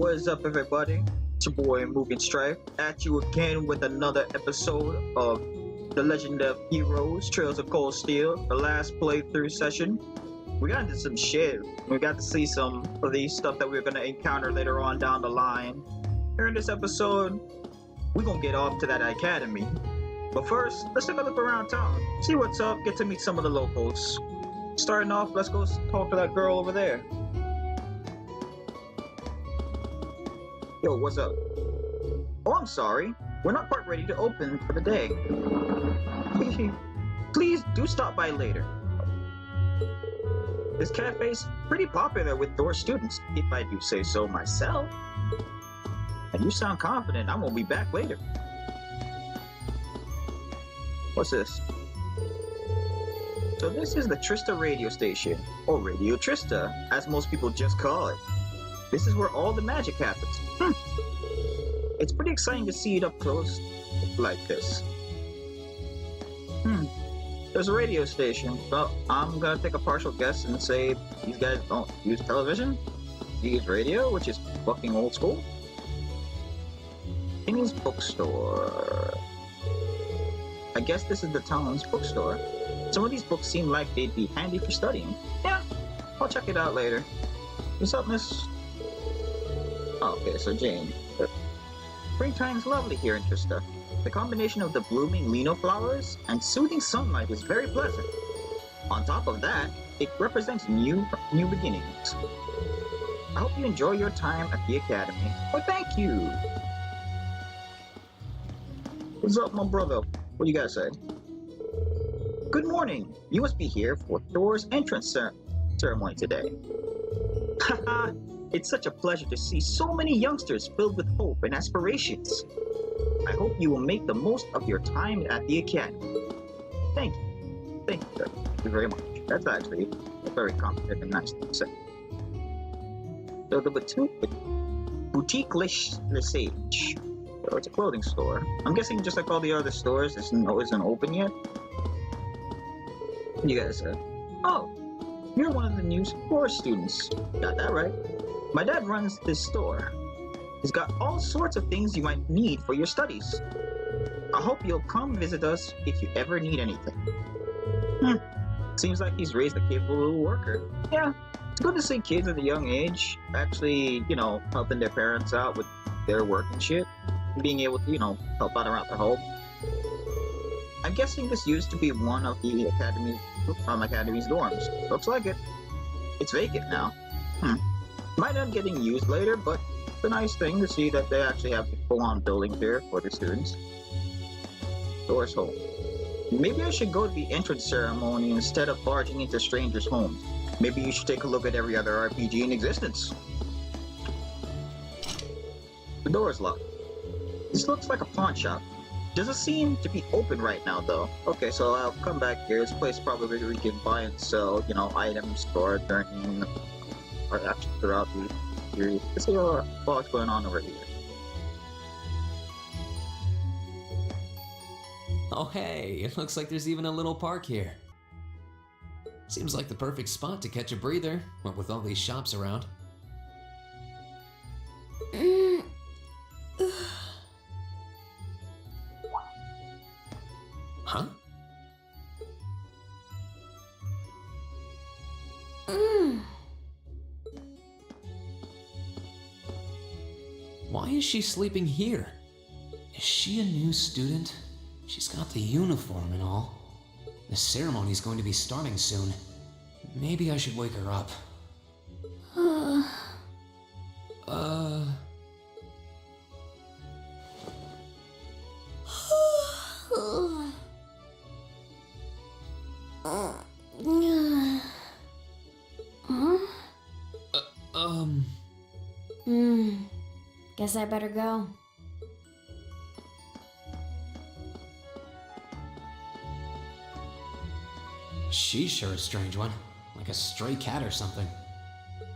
What is up, everybody? It's your boy Mugen Strife at you again with another episode of The Legend of Heroes Trails of Cold Steel, the last playthrough session. We got into some shit. We got to see some of the stuff that we're going to encounter later on down the line. Here in this episode, we're going to get off to that academy. But first, let's take a look around town, see what's up, get to meet some of the locals. Starting off, let's go talk to that girl over there. Yo, what's up? Oh, I'm sorry. We're not quite ready to open for the day. Please do stop by later. This cafe's pretty popular with Thor students, if I do say so myself. And you sound confident I'm gonna be back later. What's this? So this is the Trista radio station, or Radio Trista, as most people just call it. This is where all the magic happens. It's pretty exciting to see it up close like this. There's a radio station. Well, I'm gonna take a partial guess and say these guys don't use television. They use radio, which is fucking old school. Kinney's bookstore. I guess this is the town's bookstore. Some of these books seem like they'd be handy for studying. Yeah, I'll check it out later. What's up, miss? Oh, okay, so Jane. Springtime's lovely here in Trista. The combination of the blooming lino flowers and soothing sunlight is very pleasant. On top of that, it represents new beginnings. I hope you enjoy your time at the academy. Oh, thank you! What's up, my brother? What do you gotta say? Good morning! You must be here for Thor's entrance ceremony today. Haha! It's such a pleasure to see so many youngsters filled with hope and aspirations. I hope you will make the most of your time at the academy. Thank you. Thank you, sir. Thank you very much. That's actually a very confident and nice thing to say. So the Boutique Lesage. So it's a clothing store. I'm guessing just like all the other stores, this isn't open yet. You guys said, oh, you're one of the new core students. Got that right. My dad runs this store. He's got all sorts of things you might need for your studies. I hope you'll come visit us if you ever need anything. Seems like he's raised a capable little worker. Yeah, it's good to see kids at a young age actually, helping their parents out with their work and shit. And being able to, help out around the home. I'm guessing this used to be one of the academy's dorms. Looks like it. It's vacant now. Might end up getting used later, but it's a nice thing to see that they actually have a full-on building here for the students. Thor's home. Maybe I should go to the entrance ceremony instead of barging into strangers' homes. Maybe you should take a look at every other RPG in existence. The door is locked. This looks like a pawn shop. Doesn't seem to be open right now, though. Okay, so I'll come back here. This place probably where you can buy and sell, items stored during or actually throughout the series. Let's see what's going on over here. Oh hey, it looks like there's even a little park here. Seems like the perfect spot to catch a breather, what with all these shops around. Huh? Why is she sleeping here? Is she a new student? She's got the uniform and all. The ceremony's going to be starting soon. Maybe I should wake her up. Guess I better go. She's sure a strange one, like a stray cat or something.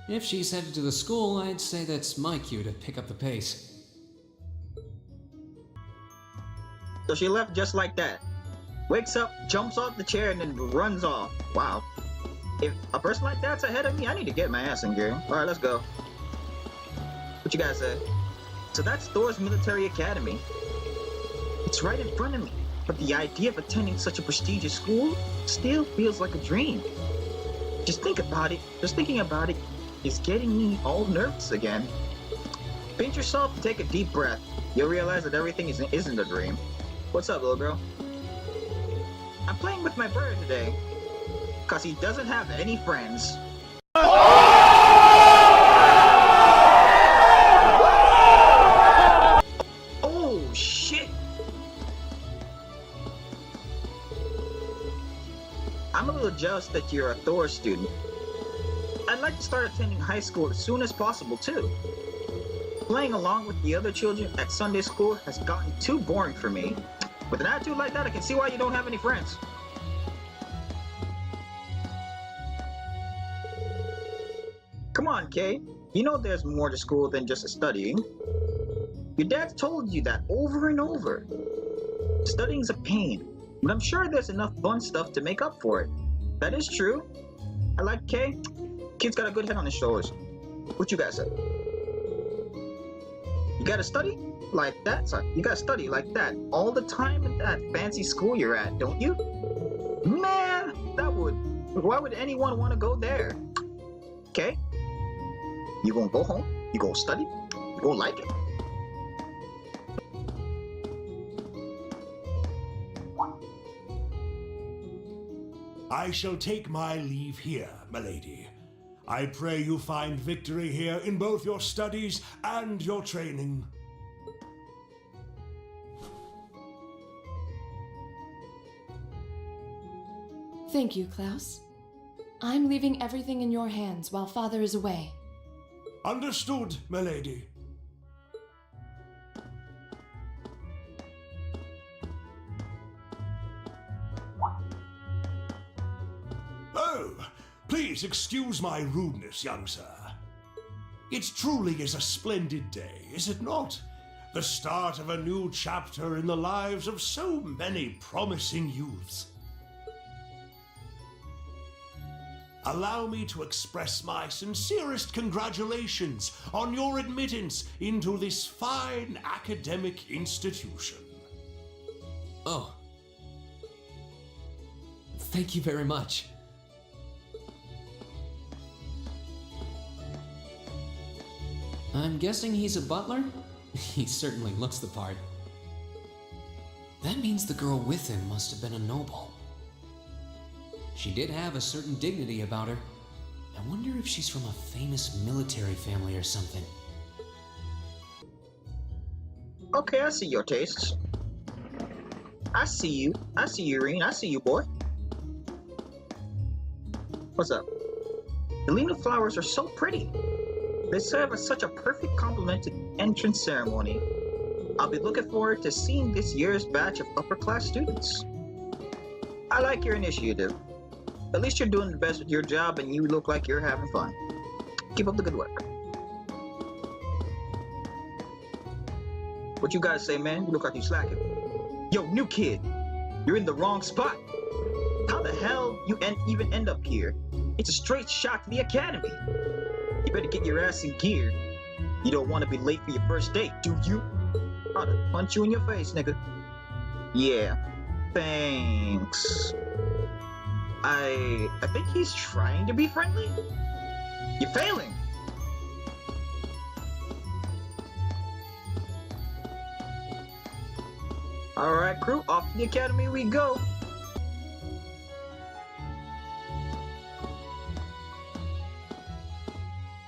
If she's headed to the school, I'd say that's my cue to pick up the pace. So she left just like that. Wakes up, jumps off the chair, and then runs off. Wow. If a person like that's ahead of me, I need to get my ass in gear. Alright, let's go. What What you guys say? So that's Thor's Military Academy. It's right in front of me, but the idea of attending such a prestigious school still feels like a dream. Just think about it. Just thinking about it is getting me all nervous again. Pinch yourself and take a deep breath. You'll realize that everything isn't a dream. What's up, little girl? I'm playing with my brother today, cause he doesn't have any friends. Oh, shit! I'm a little jealous that you're a Thor student. I'd like to start attending high school as soon as possible, too. Playing along with the other children at Sunday school has gotten too boring for me. With an attitude like that, I can see why you don't have any friends. Come on, Kay. You know there's more to school than just studying. Your dad's told you that over and over. Studying's a pain, but I'm sure there's enough fun stuff to make up for it. That is true. I like Kay. Kid's got a good head on his shoulders. What you guys say? You gotta study like that, son. You gotta study like that all the time at that fancy school you're at, don't you? Man, why would anyone want to go there? Okay? You gonna go home, you gonna study, you gonna like it. I shall take my leave here, milady. I pray you find victory here in both your studies and your training. Thank you, Klaus. I'm leaving everything in your hands while Father is away. Understood, milady. Oh, please excuse my rudeness, young sir. It truly is a splendid day, is it not? The start of a new chapter in the lives of so many promising youths. Allow me to express my sincerest congratulations on your admittance into this fine academic institution. Oh. Thank you very much. I'm guessing he's a butler? He certainly looks the part. That means the girl with him must have been a noble. She did have a certain dignity about her. I wonder if she's from a famous military family or something. Okay, I see your tastes. I see you. I see you, Irene. I see you, boy. What's up? The Lena flowers are so pretty. They serve as such a perfect complement to the entrance ceremony. I'll be looking forward to seeing this year's batch of upper-class students. I like your initiative. At least you're doing the best with your job and you look like you're having fun. Keep up the good work. What you guys say, man? You look like you slacking. Yo, new kid, you're in the wrong spot. How the hell you even end up here? It's a straight shot to the academy. You better get your ass in gear. You don't want to be late for your first date, do you? I'll punch you in your face, nigga. Yeah, thanks. I think he's trying to be friendly. You're failing. All right, crew, off to the academy we go.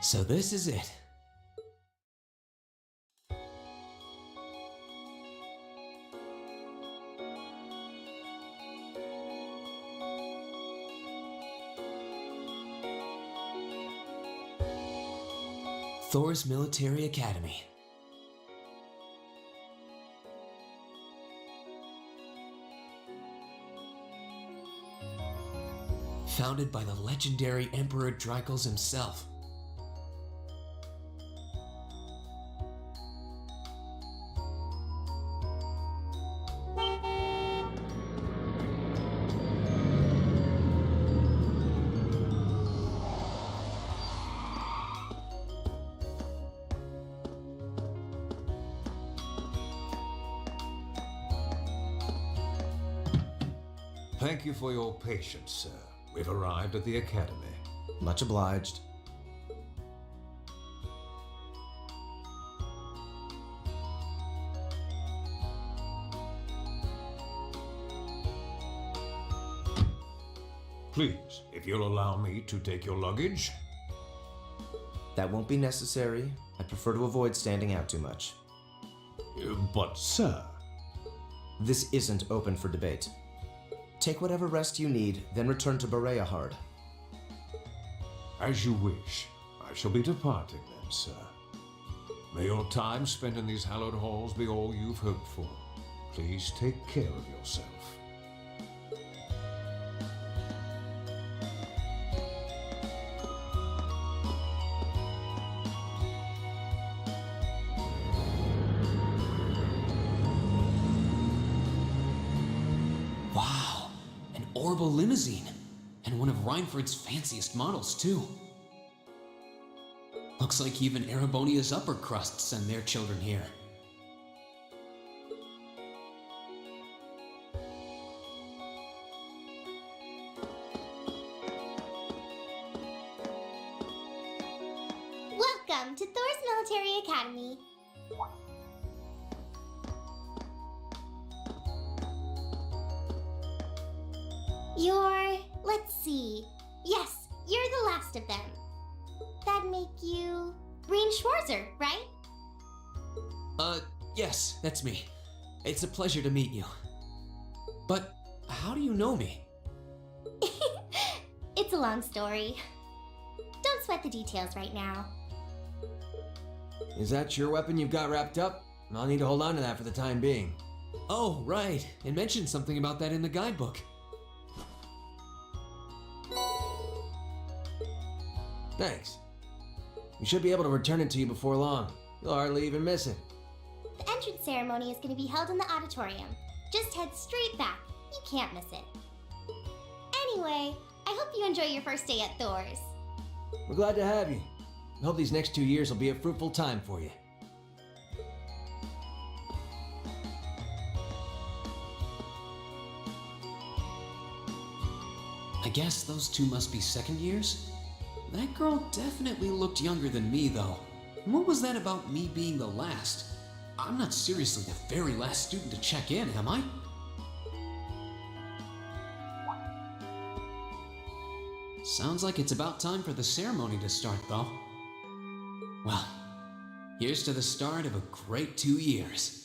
So this is it. Thor's Military Academy. Founded by the legendary Emperor Dreikels himself. Thank you for your patience, sir. We've arrived at the Academy. Much obliged. Please, if you'll allow me to take your luggage. That won't be necessary. I prefer to avoid standing out too much. But, sir... This isn't open for debate. Take whatever rest you need, then return to Bareahard. As you wish. I shall be departing then, sir. May your time spent in these hallowed halls be all you've hoped for. Please take care of yourself. Wow, an Orbital limousine. And one of Reinford's fanciest models, too. Looks like even Erebonia's upper crust send their children here. Welcome to Thor's Military Academy. Let's see. Yes, you're the last of them. That'd make you Breen Schwarzer, right? Yes, that's me. It's a pleasure to meet you. But how do you know me? It's a long story. Don't sweat the details right now. Is that your weapon you've got wrapped up? I'll need to hold on to that for the time being. Oh, right. It mentioned something about that in the guidebook. Thanks. We should be able to return it to you before long. You'll hardly even miss it. The entrance ceremony is going to be held in the auditorium. Just head straight back. You can't miss it. Anyway, I hope you enjoy your first day at Thor's. We're glad to have you. I hope these next 2 years will be a fruitful time for you. I guess those two must be second years? That girl definitely looked younger than me, though. What was that about me being the last? I'm not seriously the very last student to check in, am I? Sounds like it's about time for the ceremony to start, though. Well, here's to the start of a great 2 years.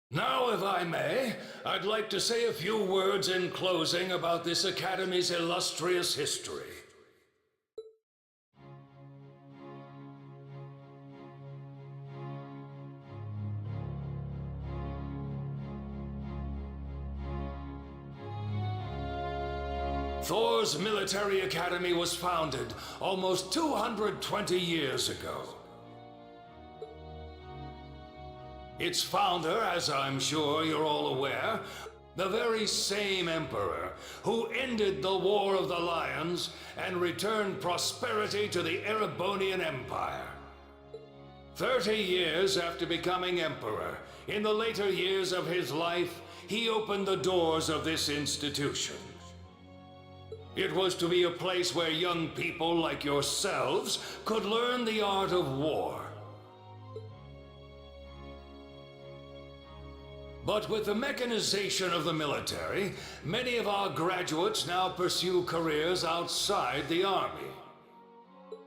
Now, if I may, I'd like to say a few words in closing about this Academy's illustrious history. Thor's Military Academy was founded almost 220 years ago. Its founder, as I'm sure you're all aware, the very same emperor who ended the War of the Lions and returned prosperity to the Erebonian Empire. 30 years after becoming emperor, in the later years of his life, he opened the doors of this institution. It was to be a place where young people like yourselves could learn the art of war. But with the mechanization of the military, many of our graduates now pursue careers outside the army.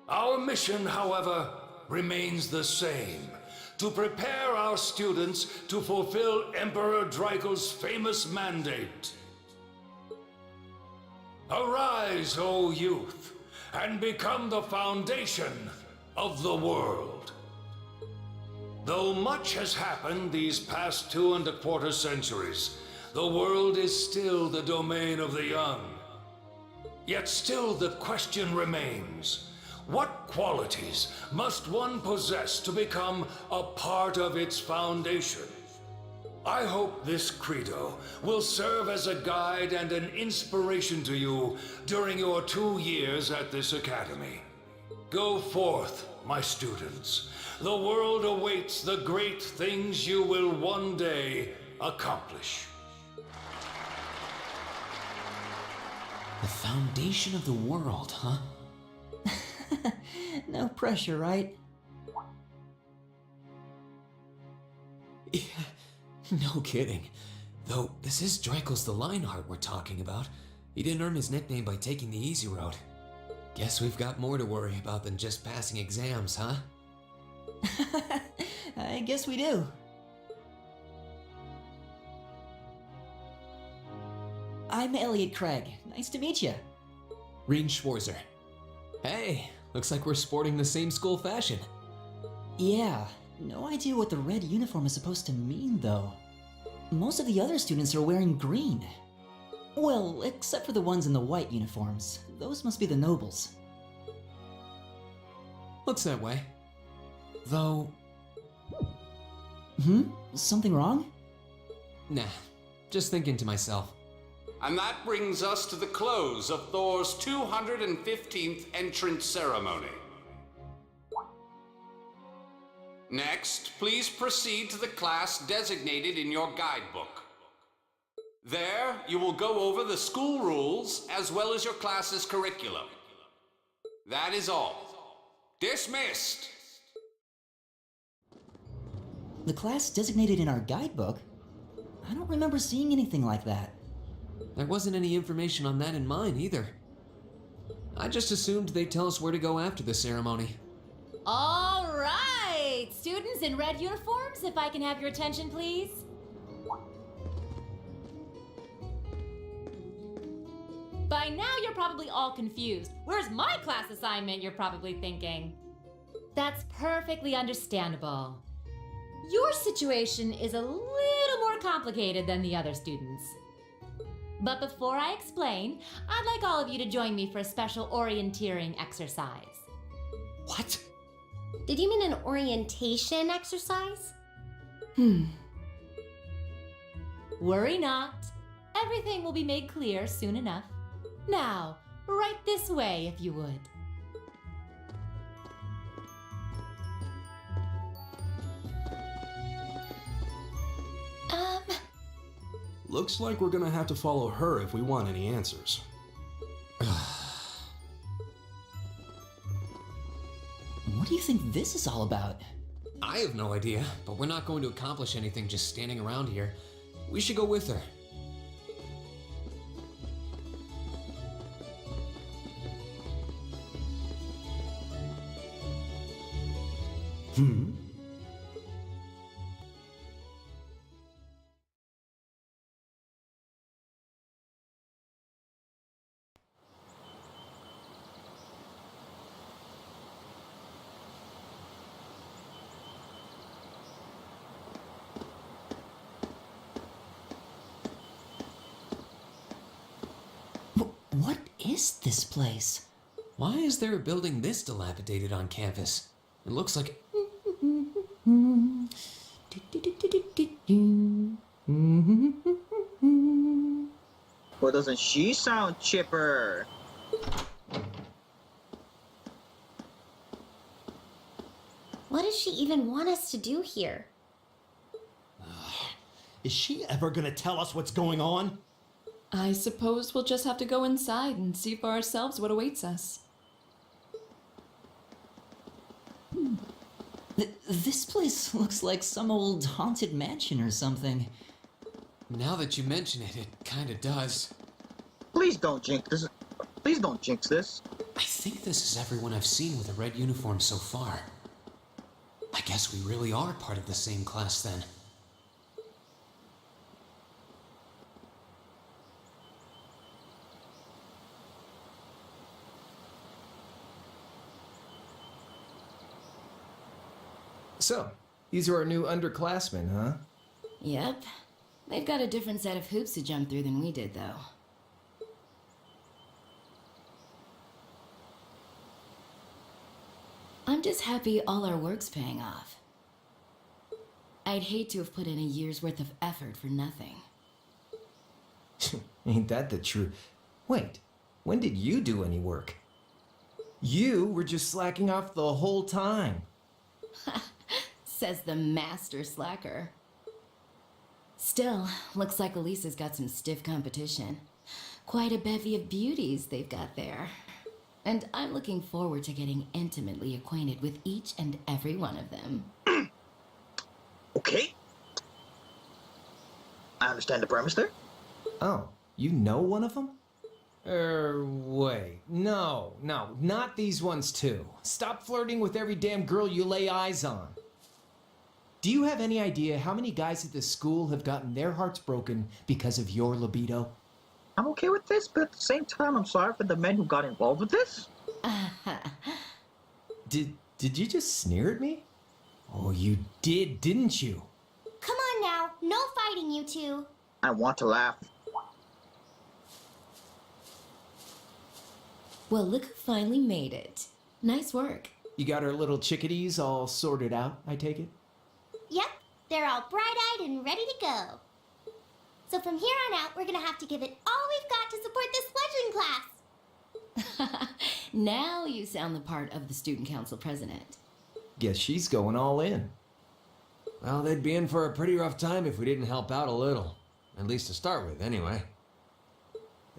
Our mission, however, remains the same: to prepare our students to fulfill Emperor Draco's famous mandate. Arise, O youth, and become the foundation of the world. Though much has happened these past 2¼ centuries, the world is still the domain of the young. Yet still the question remains: what qualities must one possess to become a part of its foundation? I hope this credo will serve as a guide and an inspiration to you during your 2 years at this academy. Go forth my students. The world awaits the great things you will one day accomplish. The foundation of the world, huh? No pressure, right? Yeah, no kidding. Though, this is Draco's the Lionheart we're talking about. He didn't earn his nickname by taking the easy road. Guess we've got more to worry about than just passing exams, huh? I guess we do. I'm Elliot Craig. Nice to meet you. Rean Schwarzer. Hey, looks like we're sporting the same school fashion. Yeah, no idea what the red uniform is supposed to mean, though. Most of the other students are wearing green. Well, except for the ones in the white uniforms. Those must be the nobles. Looks that way. Though... Something wrong? Nah, just thinking to myself. And that brings us to the close of Thor's 215th entrance ceremony. Next, please proceed to the class designated in your guidebook. There, you will go over the school rules as well as your class's curriculum. That is all. Dismissed! The class designated in our guidebook? I don't remember seeing anything like that. There wasn't any information on that in mine either. I just assumed they'd tell us where to go after the ceremony. All right! Students in red uniforms, if I can have your attention, please. By now, you're probably all confused. Where's my class assignment, you're probably thinking. That's perfectly understandable. Your situation is a little more complicated than the other students. But before I explain, I'd like all of you to join me for a special orienteering exercise. What? Did you mean an orientation exercise? Worry not. Everything will be made clear soon enough. Now, right this way if you would. Looks like we're gonna have to follow her if we want any answers. What do you think this is all about? I have no idea, but we're not going to accomplish anything just standing around here. We should go with her. What is this place? Why is there a building this dilapidated on campus? It looks like... Well, doesn't she sound chipper? What does she even want us to do here? Is she ever gonna tell us what's going on? I suppose we'll just have to go inside and see for ourselves what awaits us. This place looks like some old haunted mansion or something. Now that you mention it, it kinda does. Please don't jinx this. Please don't jinx this. I think this is everyone I've seen with a red uniform so far. I guess we really are part of the same class then. So, these are our new underclassmen, huh? Yep. They've got a different set of hoops to jump through than we did, though. I'm just happy all our work's paying off. I'd hate to have put in a year's worth of effort for nothing. Ain't that the truth? Wait, when did you do any work? You were just slacking off the whole time. Says the master slacker. Still, looks like Elisa's got some stiff competition. Quite a bevy of beauties they've got there. And I'm looking forward to getting intimately acquainted with each and every one of them. Okay. I understand the premise there. Oh, you know one of them? Wait. No, not these ones too. Stop flirting with every damn girl you lay eyes on. Do you have any idea how many guys at this school have gotten their hearts broken because of your libido? I'm okay with this, but at the same time, I'm sorry for the men who got involved with this. Did you just sneer at me? Oh, you did, didn't you? Come on now, no fighting, you two. I want to laugh. Well, look who finally made it. Nice work. You got our little chickadees all sorted out, I take it? Yep, they're all bright-eyed and ready to go. So from here on out, we're gonna have to give it all we've got to support this fledgling class. Now you sound the part of the student council president. Guess she's going all in. Well, they'd be in for a pretty rough time if we didn't help out a little. At least to start with, anyway.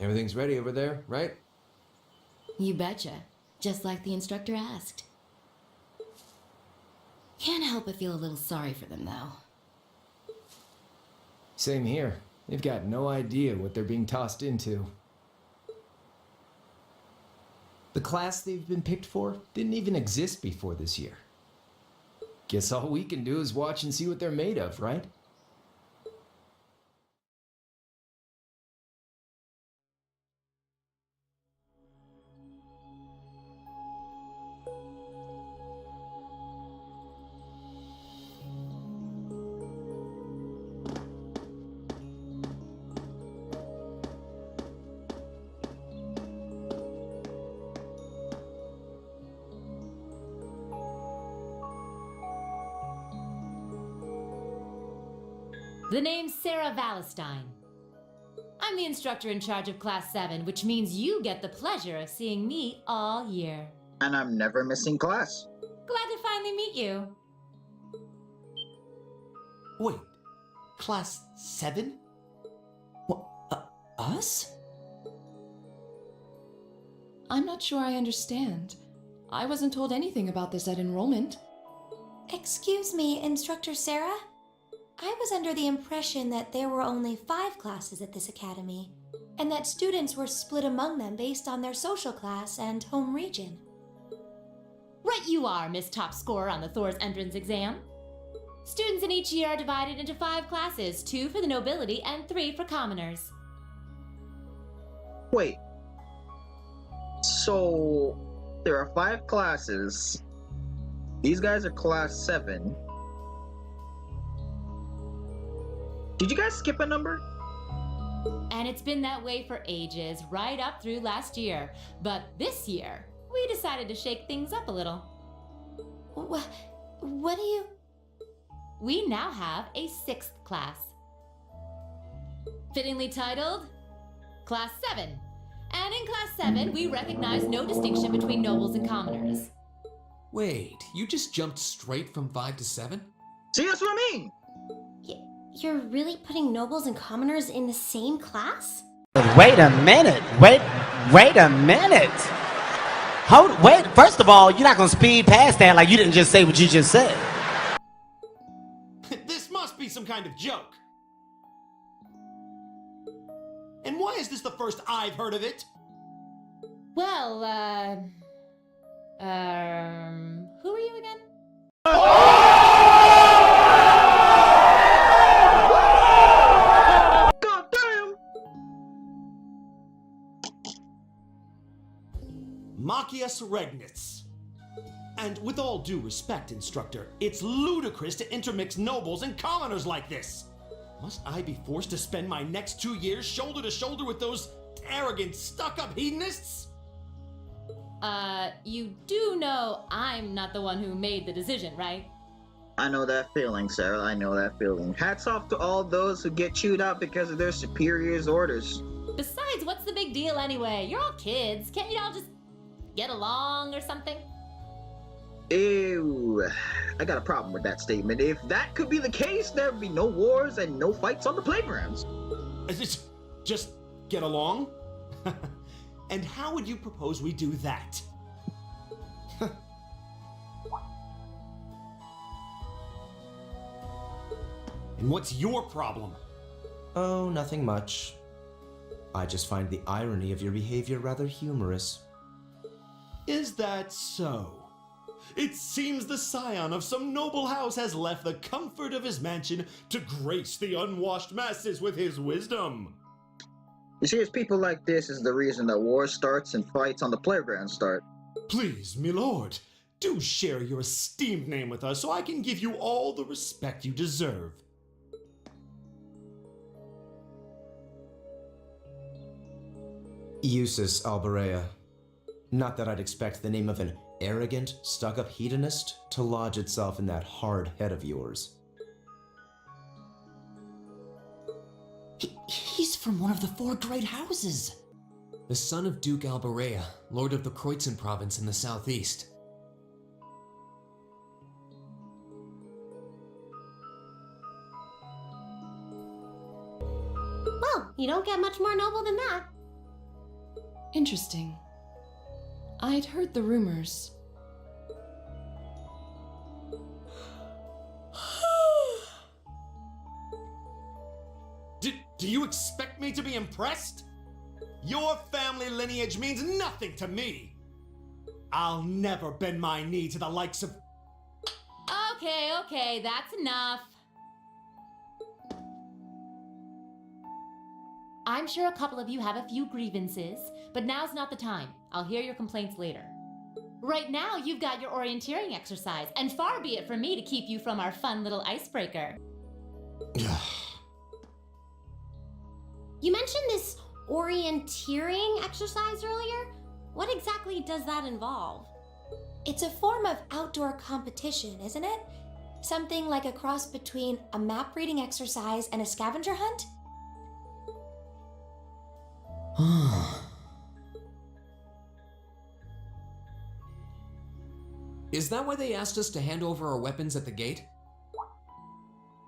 Everything's ready over there, right? You betcha. Just like the instructor asked. Can't help but feel a little sorry for them, though. Same here. They've got no idea what they're being tossed into. The class they've been picked for didn't even exist before this year. Guess all we can do is watch and see what they're made of, right? The name's Sarah Valestine. I'm the instructor in charge of Class 7, which means you get the pleasure of seeing me all year. And I'm never missing class. Glad to finally meet you. Wait, Class 7? What, us? I'm not sure I understand. I wasn't told anything about this at enrollment. Excuse me, Instructor Sarah? I was under the impression that there were only 5 classes at this academy, and that students were split among them based on their social class and home region. Right you are, Miss Top Scorer on the Thor's entrance exam. Students in each year are divided into 5 classes, 2 for the nobility and 3 for commoners. Wait. So, there are 5 classes. These guys are Class 7. Did you guys skip a number? And it's been that way for ages, right up through last year. But this year, we decided to shake things up a little. What do you... We now have a 6th class. Fittingly titled, Class 7. And in Class 7, we recognize no distinction between nobles and commoners. Wait, you just jumped straight from 5 to 7? See, that's what I mean! You're really putting nobles and commoners in the same class? Wait a minute. Wait a minute. Wait, first of all, you're not gonna speed past that like you didn't just say what you just said. This must be some kind of joke. And why is this the first I've heard of it? Well, who are you again? Machias Regnitz. And with all due respect, Instructor, it's ludicrous to intermix nobles and commoners like this. Must I be forced to spend my next 2 years shoulder to shoulder with those arrogant, stuck-up hedonists? You do know I'm not the one who made the decision, right? I know that feeling, Sarah. I know that feeling. Hats off to all those who get chewed out because of their superiors' orders. Besides, what's the big deal anyway? You're all kids. Can't you all just get along or something? Ew. I got a problem with that statement. If that could be the case, there'd be no wars and no fights on the playgrounds. Just get along? And how would you propose we do that? And what's your problem? Oh, nothing much. I just find the irony of your behavior rather humorous. Is that so? It seems the scion of some noble house has left the comfort of his mansion to grace the unwashed masses with his wisdom. You see, it's people like this is the reason that war starts and fights on the playground start. Please, milord, do share your esteemed name with us so I can give you all the respect you deserve. Eustace Alberea. Not that I'd expect the name of an arrogant, stuck-up hedonist to lodge itself in that hard head of yours. He's from one of the 4 great houses. The son of Duke Alberea, lord of the Kreutzen province in the southeast. Well, you don't get much more noble than that. Interesting. I'd heard the rumors. Do you expect me to be impressed? Your family lineage means nothing to me. I'll never bend my knee to the likes of... Okay, that's enough. I'm sure a couple of you have a few grievances, but now's not the time. I'll hear your complaints later. Right now, you've got your orienteering exercise, and far be it from me to keep you from our fun little icebreaker. You mentioned this orienteering exercise earlier. What exactly does that involve? It's a form of outdoor competition, isn't it? Something like a cross between a map reading exercise and a scavenger hunt? Is that why they asked us to hand over our weapons at the gate?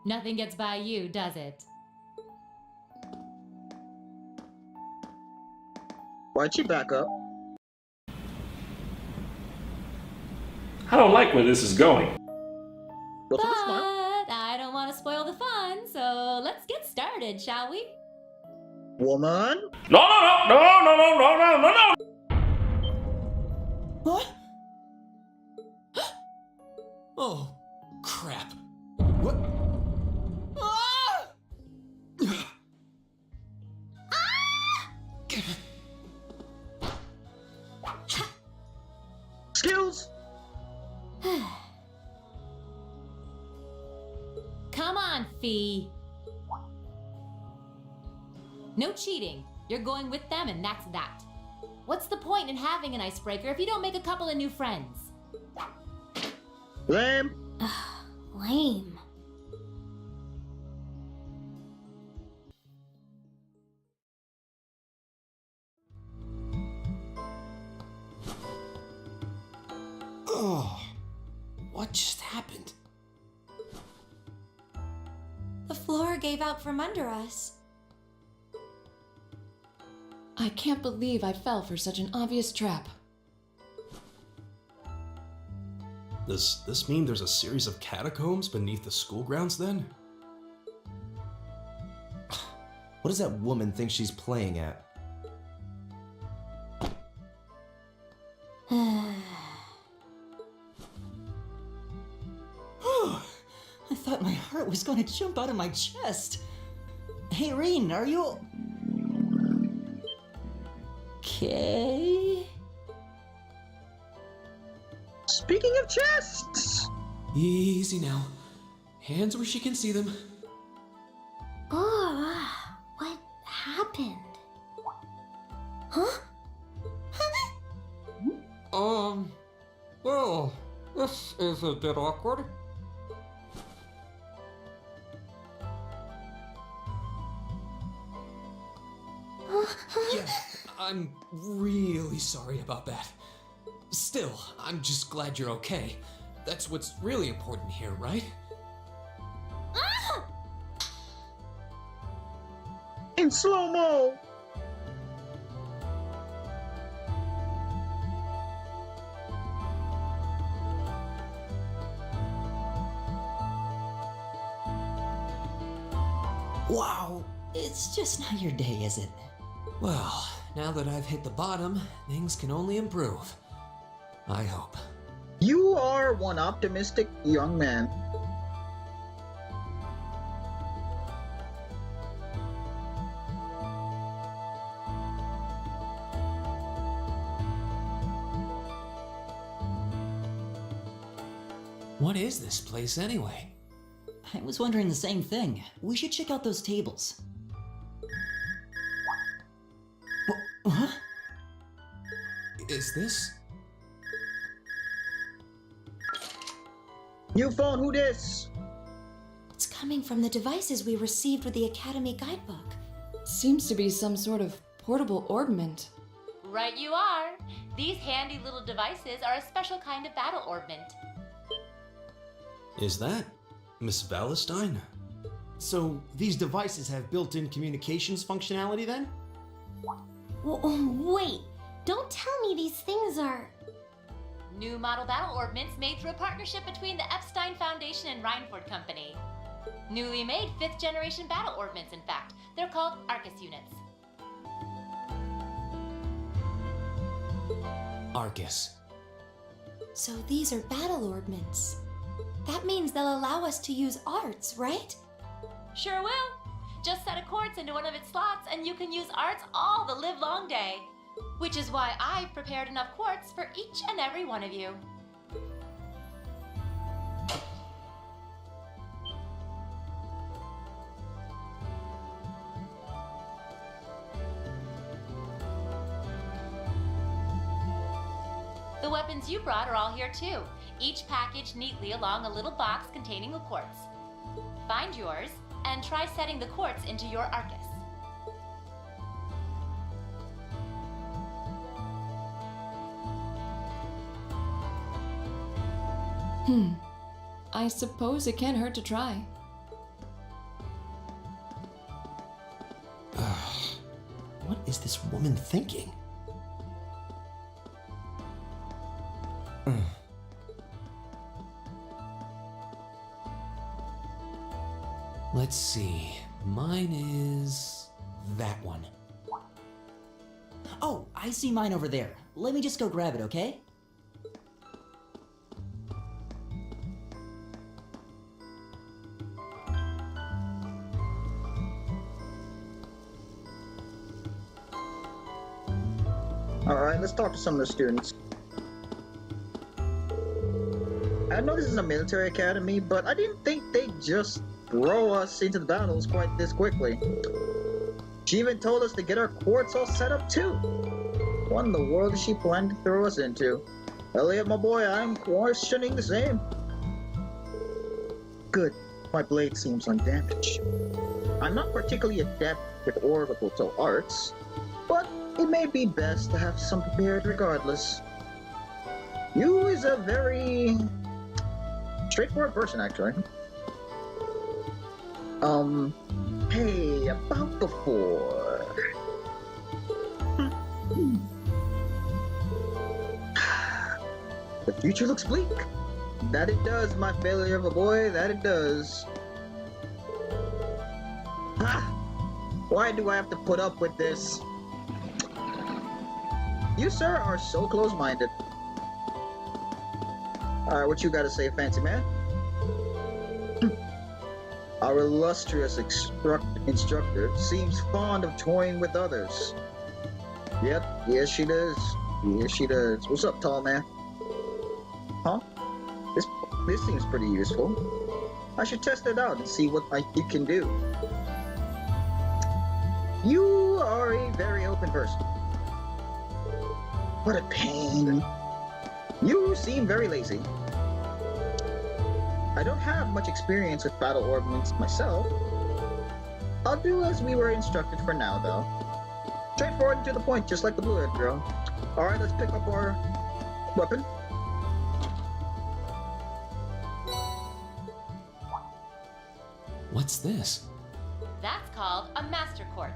Nothing gets by you, does it? Why'd you back up? I don't like where this is going. But I don't want to spoil the fun, so let's get started, shall we? Woman? No! What? Oh, crap. What? Ah! Skills! Come on, Fee. No cheating. You're going with them and that's that. What's the point in having an icebreaker if you don't make a couple of new friends? Lame. Lame. Oh, what just happened? The floor gave out from under us. I can't believe I fell for such an obvious trap. Does this mean there's a series of catacombs beneath the school grounds then? What does that woman think she's playing at? I thought my heart was going to jump out of my chest. Hey, Reen, are you... okay? Speaking of chests! Easy now. Hands where she can see them. Oh, what happened? Huh? Well, this is a bit awkward. Yeah, I'm really sorry about that. Still, I'm just glad you're okay. That's what's really important here, right? Ah! In slow-mo! Wow, it's just not your day, is it? Well, now that I've hit the bottom, things can only improve. I hope. You are one optimistic young man. What is this place anyway? I was wondering the same thing. We should check out those tables. Huh? Is this? New phone, who this? It's coming from the devices we received with the Academy guidebook. Seems to be some sort of portable orbment. Right you are. These handy little devices are a special kind of battle orbment. Is that Miss Valentine? So these devices have built-in communications functionality then? Wait, don't tell me these things are... New model battle orbments made through a partnership between the Epstein Foundation and Reinford Company. Newly made 5th generation battle orbments, in fact. They're called Arcus units. Arcus. So these are battle orbments. That means they'll allow us to use arts, right? Sure will. Just set a quartz into one of its slots and you can use arts all the livelong day. Which is why I've prepared enough quartz for each and every one of you. The weapons you brought are all here too, each packaged neatly along a little box containing a quartz. Find yours and try setting the quartz into your Arcus. I suppose it can't hurt to try. What is this woman thinking? Let's see. Mine is that one. Oh, I see mine over there. Let me just go grab it, okay? Alright, let's talk to some of the students. I know this is a military academy, but I didn't think they'd just throw us into the battles quite this quickly. She even told us to get our quartz all set up too. What in the world is she planning to throw us into? Elliot, my boy, I'm questioning the same. Good. My blade seems undamaged. I'm not particularly adept with orbital arts, but it may be best to have some prepared regardless. You is a very straightforward person, actually. Hey, about before. The future looks bleak. That it does, my failure of a boy, that it does. Why do I have to put up with this? You, sir, are so close-minded. Alright, what you gotta say, fancy man? Our illustrious instructor seems fond of toying with others. Yep, yes she does. Yes she does. What's up, tall man? Huh? This seems pretty useful. I should test it out and see what it can do. You are a very open person. What a pain. You seem very lazy. I don't have much experience with battle orbments myself. I'll do as we were instructed for now, though. Straightforward and to the point, just like the blue-haired girl. Alright, let's pick up our weapon. What's this? That's called a Master Quartz.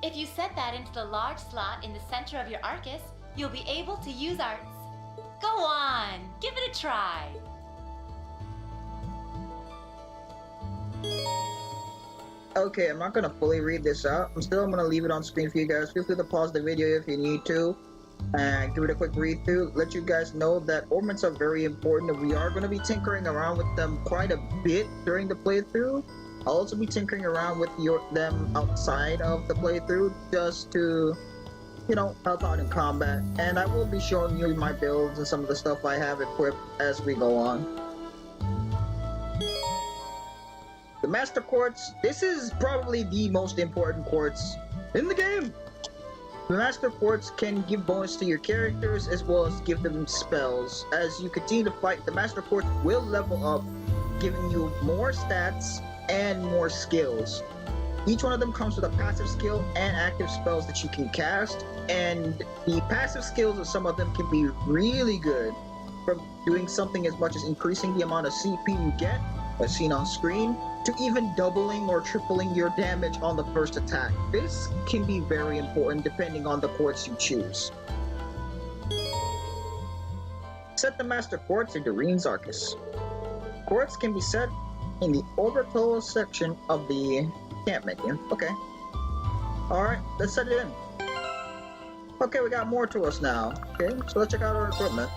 If you set that into the large slot in the center of your Arcus, you'll be able to use arts. Go on, give it a try. Okay, I'm not gonna fully read this out. I'm gonna leave it on screen for you guys. Feel free to pause the video if you need to and give it a quick read through. Let you guys know that ornaments are very important and we are gonna be tinkering around with them quite a bit during the playthrough. I'll also be tinkering around with them outside of the playthrough just to, you know, help out in combat. And I will be showing you my builds and some of the stuff I have equipped as we go on. The Master Quartz, this is probably the most important quartz in the game. The Master Quartz can give bonus to your characters as well as give them spells. As you continue to fight, the Master Quartz will level up, giving you more stats and more skills. Each one of them comes with a passive skill and active spells that you can cast, and the passive skills of some of them can be really good, from doing something as much as increasing the amount of CP you get, as seen on screen, to even doubling or tripling your damage on the first attack. This can be very important depending on the quartz you choose. Set the Master Quartz into Rean's Arcus. Quartz can be set in the orbital section of the camp menu. Okay. Alright, let's set it in. Okay, we got more to us now. Okay, so let's check out our equipment.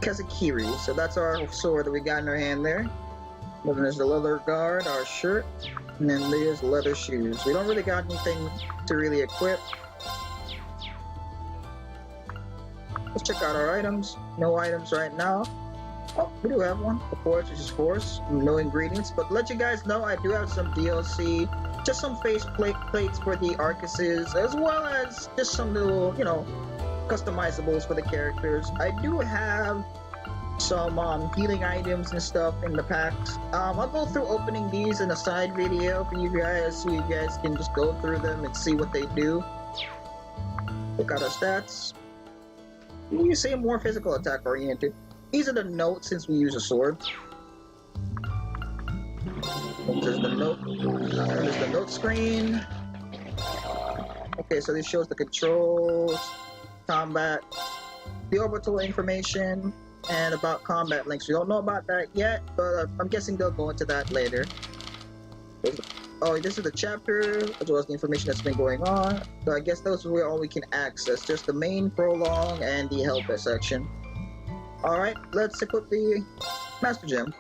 Kazakiri, so that's our sword that we got in our hand there. And then there's the leather guard, our shirt, and then there's leather shoes. We don't really got anything to really equip. Let's check out our items. No items right now. Oh, we do have one. The force, which is force. No ingredients, but to let you guys know, I do have some DLC. Just some face plates for the Arcuses, as well as just some little, you know, customizables for the characters. I do have some healing items and stuff in the packs. I'll go through opening these in a side video for you guys, so you guys can just go through them and see what they do. Look at our stats. You say more physical attack oriented. These are the notes since we use a sword. There's the note. There's the note screen. Okay, so this shows the controls, combat, the orbital information, and about combat links. We don't know about that yet, but I'm guessing they'll go into that later. Oh, this is the chapter, as well as the information that's been going on. So I guess those are all we can access. Just the main prologue and the helper section. Alright, let's equip the Master Gem.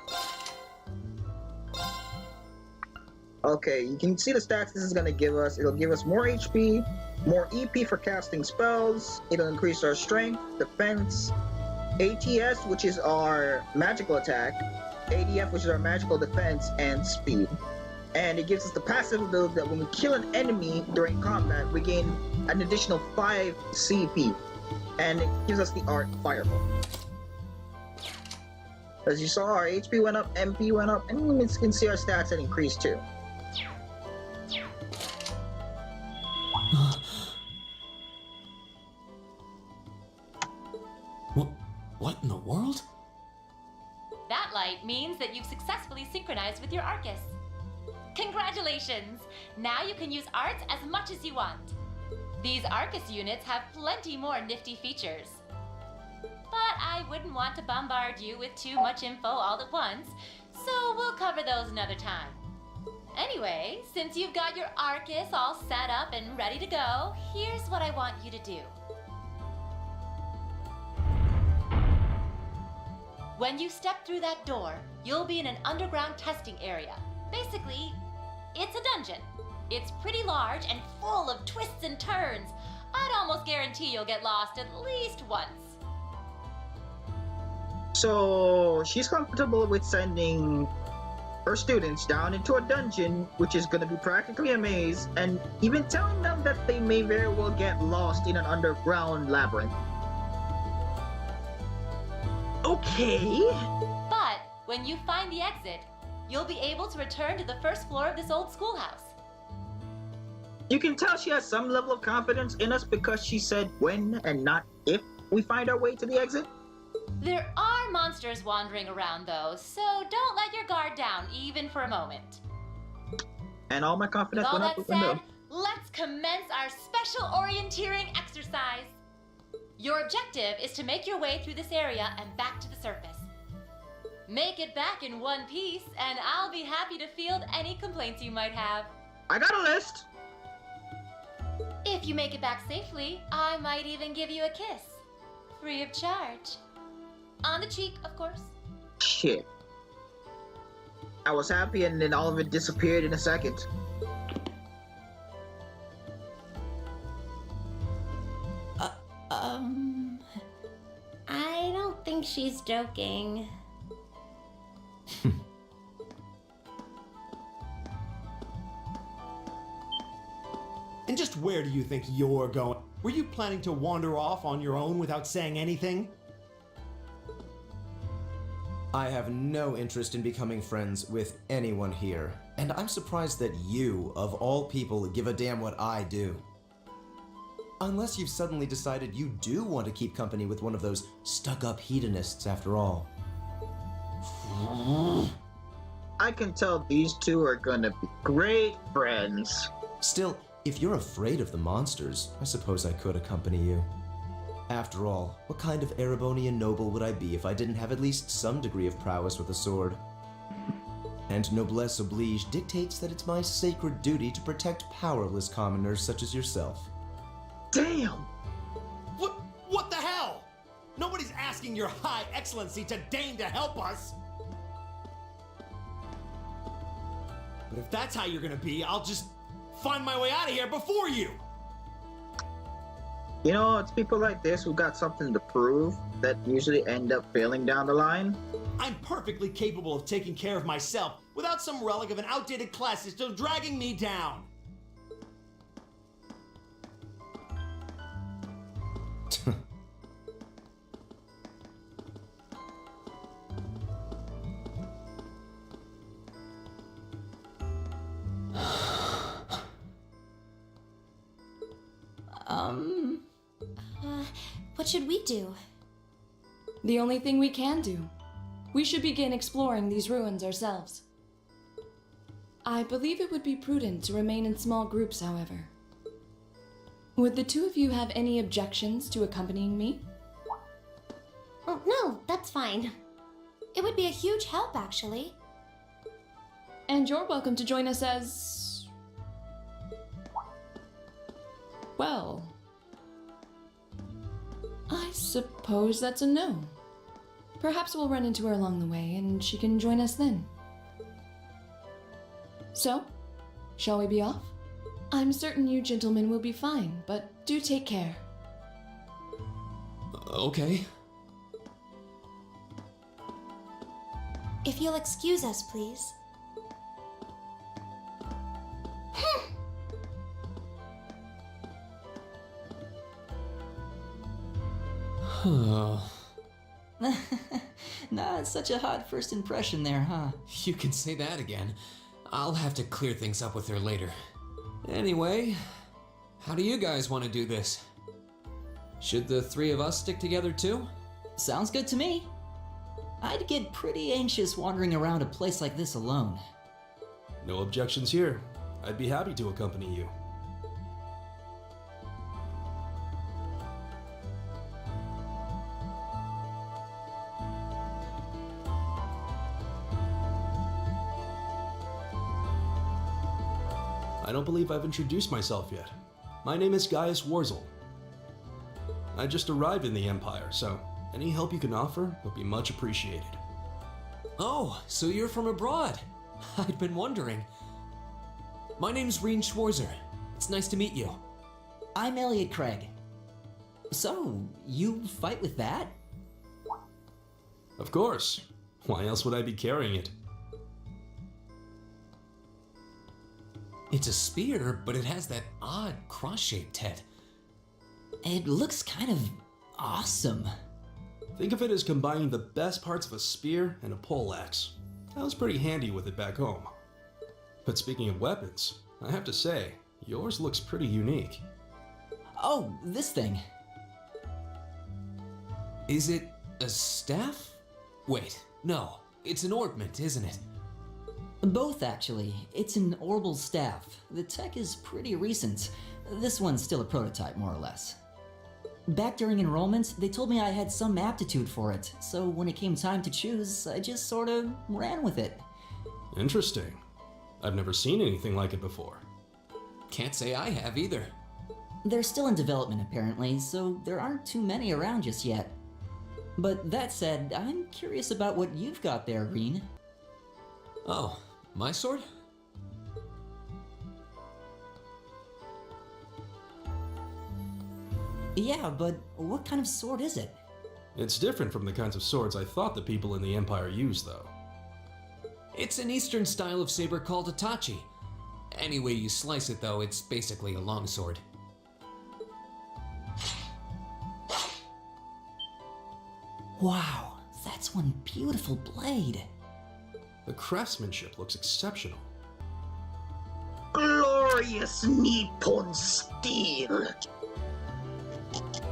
Okay, you can see the stats this is going to give us. It'll give us more HP, more EP for casting spells, it'll increase our strength, defense, ATS, which is our magical attack, ADF, which is our magical defense, and speed. And it gives us the passive ability that when we kill an enemy during combat, we gain an additional 5 CP. And it gives us the art Fireball. As you saw, our HP went up, MP went up, and you can see our stats had increased too. What in the world? That light means that you've successfully synchronized with your Arcus. Congratulations! Now you can use arts as much as you want. These Arcus units have plenty more nifty features. But I wouldn't want to bombard you with too much info all at once, so we'll cover those another time. Anyway, since you've got your Arcus all set up and ready to go, here's what I want you to do. When you step through that door, you'll be in an underground testing area. Basically, it's a dungeon. It's pretty large and full of twists and turns. I'd almost guarantee you'll get lost at least once. So she's comfortable with sending her students down into a dungeon, which is going to be practically a maze, and even telling them that they may very well get lost in an underground labyrinth. Okay. But when you find the exit, you'll be able to return to the first floor of this old schoolhouse. You can tell she has some level of confidence in us because she said when and not if. we find our way to the exit? There are monsters wandering around, though, so don't let your guard down, even for a moment. And all my With confidence all went out that the window. said, let's commence our special orienteering exercise. Your objective is to make your way through this area and back to the surface. Make it back in one piece, and I'll be happy to field any complaints you might have. I got a list. If you make it back safely, I might even give you a kiss. Free of charge. On the cheek, of course. Shit. I was happy and then all of it disappeared in a second. I don't think she's joking. And just where do you think you're going? Were you planning to wander off on your own without saying anything? I have no interest in becoming friends with anyone here, and I'm surprised that you, of all people, give a damn what I do. Unless you've suddenly decided you do want to keep company with one of those stuck-up hedonists after all. I can tell these two are gonna be great friends. Still, if you're afraid of the monsters, I suppose I could accompany you. After all, what kind of Erebonian noble would I be if I didn't have at least some degree of prowess with a sword? And noblesse oblige dictates that it's my sacred duty to protect powerless commoners such as yourself. Damn! What the hell? Nobody's asking your high excellency to deign to help us! But if that's how you're gonna be, I'll just find my way out of here before you! You know, it's people like this who got something to prove that usually end up failing down the line. I'm perfectly capable of taking care of myself without some relic of an outdated class system dragging me down. What should we do? The only thing we can do. We should begin exploring these ruins ourselves. I believe it would be prudent to remain in small groups, however. Would the two of you have any objections to accompanying me? Oh, no, that's fine. It would be a huge help, actually. And you're welcome to join us as... well... I suppose that's a no. Perhaps we'll run into her along the way, and she can join us then. So, shall we be off? I'm certain you gentlemen will be fine, but do take care. Okay. If you'll excuse us, please. Not such a hot first impression there, huh? You can say that again. I'll have to clear things up with her later. Anyway, how do you guys want to do this? Should the three of us stick together too? Sounds good to me. I'd get pretty anxious wandering around a place like this alone. No objections here. I'd be happy to accompany you. I don't believe I've introduced myself yet. My name is Gaius Warzel. I just arrived in the Empire, so any help you can offer would be much appreciated. Oh, so you're from abroad. I'd been wondering. My name's Reen Schwarzer. It's nice to meet you. I'm Elliot Craig. So, you fight with that? Of course. Why else would I be carrying it? It's a spear, but it has that odd cross-shaped head. It looks kind of awesome. Think of it as combining the best parts of a spear and a poleaxe. I was pretty handy with it back home. But speaking of weapons, I have to say, yours looks pretty unique. Oh, this thing. Is it a staff? Wait, no. It's an orbment, isn't it? Both, actually. It's an orbal staff. The tech is pretty recent. This one's still a prototype, more or less. Back during enrollment, they told me I had some aptitude for it, so when it came time to choose, I just sort of ran with it. Interesting. I've never seen anything like it before. Can't say I have either. They're still in development, apparently, so there aren't too many around just yet. But that said, I'm curious about what you've got there, Rean. Oh, my sword? Yeah, but what kind of sword is it? It's different from the kinds of swords I thought the people in the Empire used, though. It's an Eastern style of saber called Itachi. Any way you slice it, though, it's basically a longsword. Wow, that's one beautiful blade. The craftsmanship looks exceptional. Glorious Nippon steel!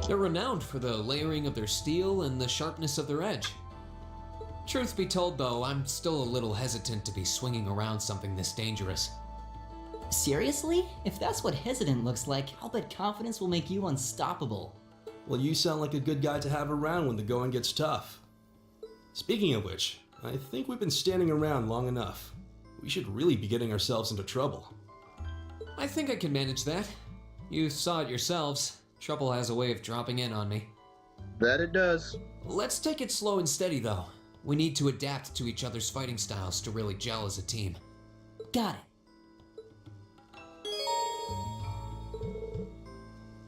They're renowned for the layering of their steel and the sharpness of their edge. Truth be told, though, I'm still a little hesitant to be swinging around something this dangerous. Seriously? If that's what hesitant looks like, I'll bet confidence will make you unstoppable. Well, you sound like a good guy to have around when the going gets tough. Speaking of which, I think we've been standing around long enough. We should really be getting ourselves into trouble. I think I can manage that. You saw it yourselves. Trouble has a way of dropping in on me. That it does. Let's take it slow and steady, though. We need to adapt to each other's fighting styles to really gel as a team. Got it.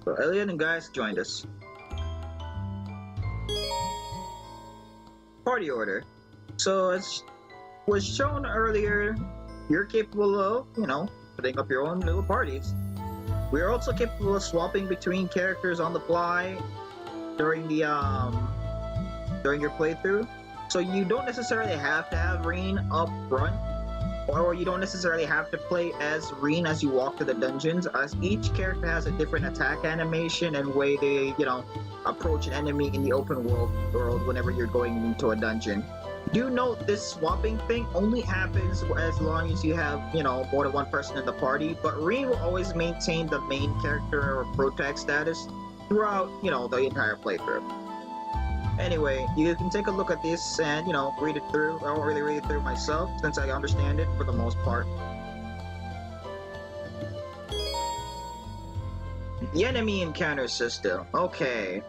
So Elliot and Gaius joined us. Party order. So as was shown earlier, you're capable of, putting up your own little parties. We're also capable of swapping between characters on the fly during the during your playthrough. So you don't necessarily have to have Rean up front, or you don't necessarily have to play as Rean as you walk to the dungeons, as each character has a different attack animation and way they, approach an enemy in the open world whenever you're going into a dungeon. Do note this swapping thing only happens as long as you have, more than one person in the party, but Rean will always maintain the main character or protag status throughout, the entire playthrough. Anyway, you can take a look at this and, read it through. I won't really read it through myself since I understand it for the most part. The enemy encounter system. Okay.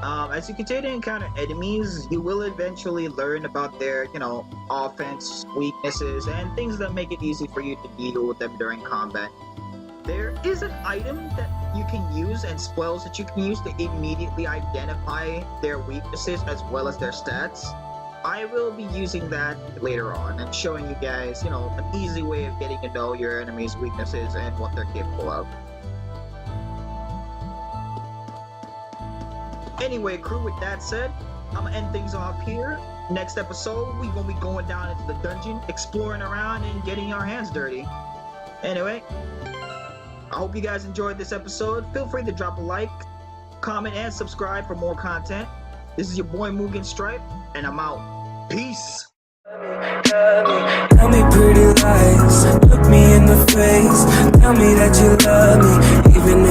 As you continue to encounter enemies, you will eventually learn about their, offense, weaknesses, and things that make it easy for you to deal with them during combat. There is an item that you can use and spells that you can use to immediately identify their weaknesses as well as their stats. I will be using that later on and showing you guys, an easy way of getting to know your enemy's weaknesses and what they're capable of. Anyway, crew, with that said, I'm gonna end things off here. Next episode, we're gonna be going down into the dungeon, exploring around and getting our hands dirty. Anyway, I hope you guys enjoyed this episode. Feel free to drop a like, comment, and subscribe for more content. This is your boy Mugen Stripe, and I'm out. Peace! Tell me pretty lies, look me in the face. Tell me that you love me, even